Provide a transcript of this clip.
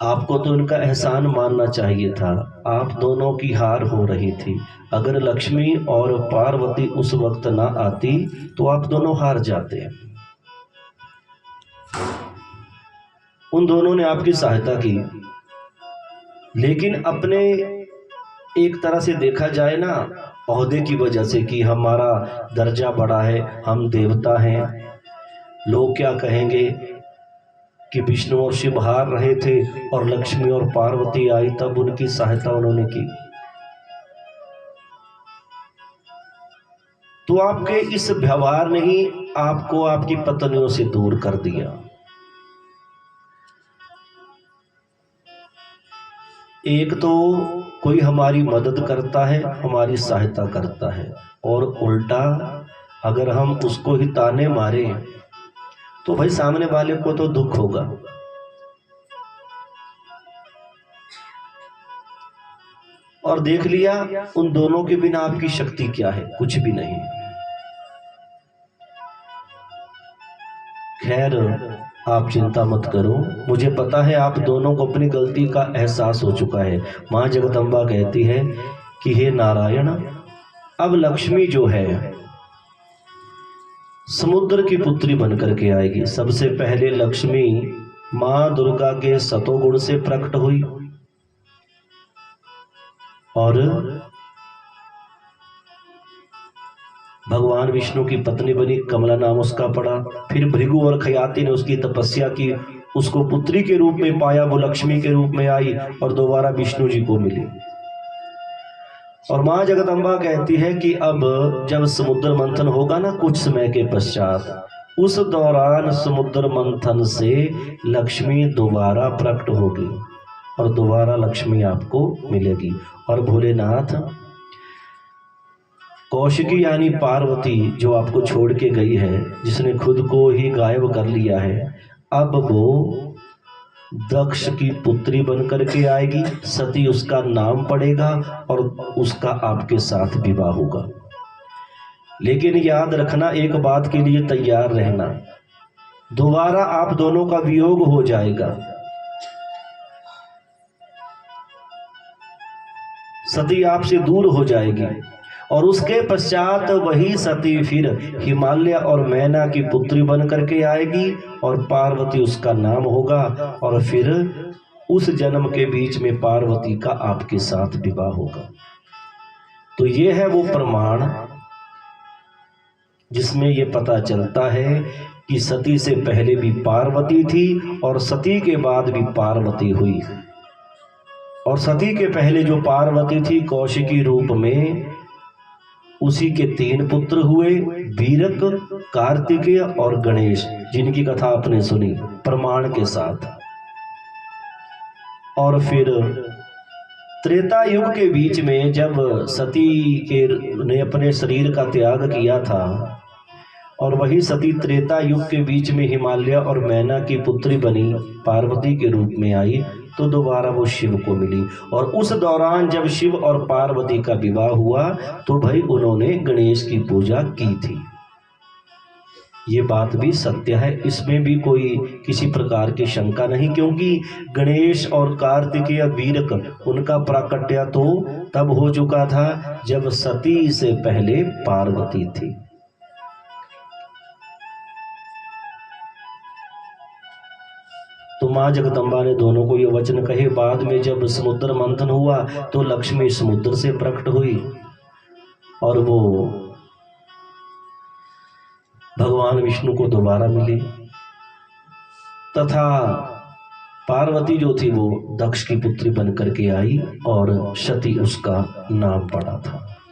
आपको तो इनका एहसान मानना चाहिए था। आप दोनों की हार हो रही थी। अगर लक्ष्मी और पार्वती उस वक्त ना आती तो आप दोनों हार जाते। उन दोनों ने आपकी सहायता की, लेकिन अपने एक तरह से देखा जाए ना, ओहदे की वजह से कि हमारा दर्जा बड़ा है, हम देवता हैं, लोग क्या कहेंगे, कि विष्णु और शिव हार रहे थे और लक्ष्मी और पार्वती आई तब उनकी सहायता उन्होंने की। तो आपके इस व्यवहार ने ही आपको आपकी पत्नियों से दूर कर दिया। एक तो कोई हमारी मदद करता है, हमारी सहायता करता है, और उल्टा अगर हम उसको ही ताने मारे तो भाई सामने वाले को तो दुख होगा। और देख लिया उन दोनों के बिना आपकी शक्ति क्या है, कुछ भी नहीं। खैर आप चिंता मत करो, मुझे पता है आप दोनों को अपनी गलती का एहसास हो चुका है। मां जगदम्बा कहती है कि हे नारायण, अब लक्ष्मी जो है समुद्र की पुत्री बनकर के आएगी। सबसे पहले लक्ष्मी मां दुर्गा के सतोगुण से प्रकट हुई और भगवान विष्णु की पत्नी बनी, कमला नाम उसका पड़ा। फिर भृगु और खयाति ने उसकी तपस्या की, उसको पुत्री के रूप में पाया, वो लक्ष्मी के रूप में आई और दोबारा विष्णु जी को मिली। और मां जगदम्बा कहती है कि अब जब समुद्र मंथन होगा ना कुछ समय के पश्चात, उस दौरान समुद्र मंथन से लक्ष्मी दोबारा प्रकट होगी और दोबारा लक्ष्मी आपको मिलेगी। और भोलेनाथ, कौशिकी यानी पार्वती जो आपको छोड़ के गई है, जिसने खुद को ही गायब कर लिया है, अब वो दक्ष की पुत्री बनकर के आएगी, सती उसका नाम पड़ेगा और उसका आपके साथ विवाह होगा। लेकिन याद रखना, एक बात के लिए तैयार रहना, दोबारा आप दोनों का वियोग हो जाएगा। सती आपसे दूर हो जाएगी और उसके पश्चात वही सती फिर हिमालय और मैना की पुत्री बन करके आएगी और पार्वती उसका नाम होगा। और फिर उस जन्म के बीच में पार्वती का आपके साथ विवाह होगा। तो ये है वो प्रमाण जिसमें ये पता चलता है कि सती से पहले भी पार्वती थी और सती के बाद भी पार्वती हुई। और सती के पहले जो पार्वती थी कौशिकी रूप में, उसी के 3 पुत्र हुए, वीरक, कार्तिकेय और गणेश, जिनकी कथा आपने सुनी प्रमाण के साथ। और फिर त्रेता युग के बीच में जब सती के ने अपने शरीर का त्याग किया था और वही सती त्रेता युग के बीच में हिमालय और मैना की पुत्री बनी, पार्वती के रूप में आई, तो दोबारा वो शिव को मिली। और उस दौरान जब शिव और पार्वती का विवाह हुआ तो भाई उन्होंने गणेश की पूजा की थी। ये बात भी सत्य है, इसमें भी कोई किसी प्रकार की शंका नहीं, क्योंकि गणेश और कार्तिकेय वीरक उनका प्राकट्य तो तब हो चुका था जब सती से पहले पार्वती थी। तो मां जगदम्बा ने दोनों को ये वचन कहे। बाद में जब समुद्र मंथन हुआ तो लक्ष्मी समुद्र से प्रकट हुई और वो भगवान विष्णु को दोबारा मिली, तथा पार्वती जो थी वो दक्ष की पुत्री बनकर के आई और सती उसका नाम पड़ा था।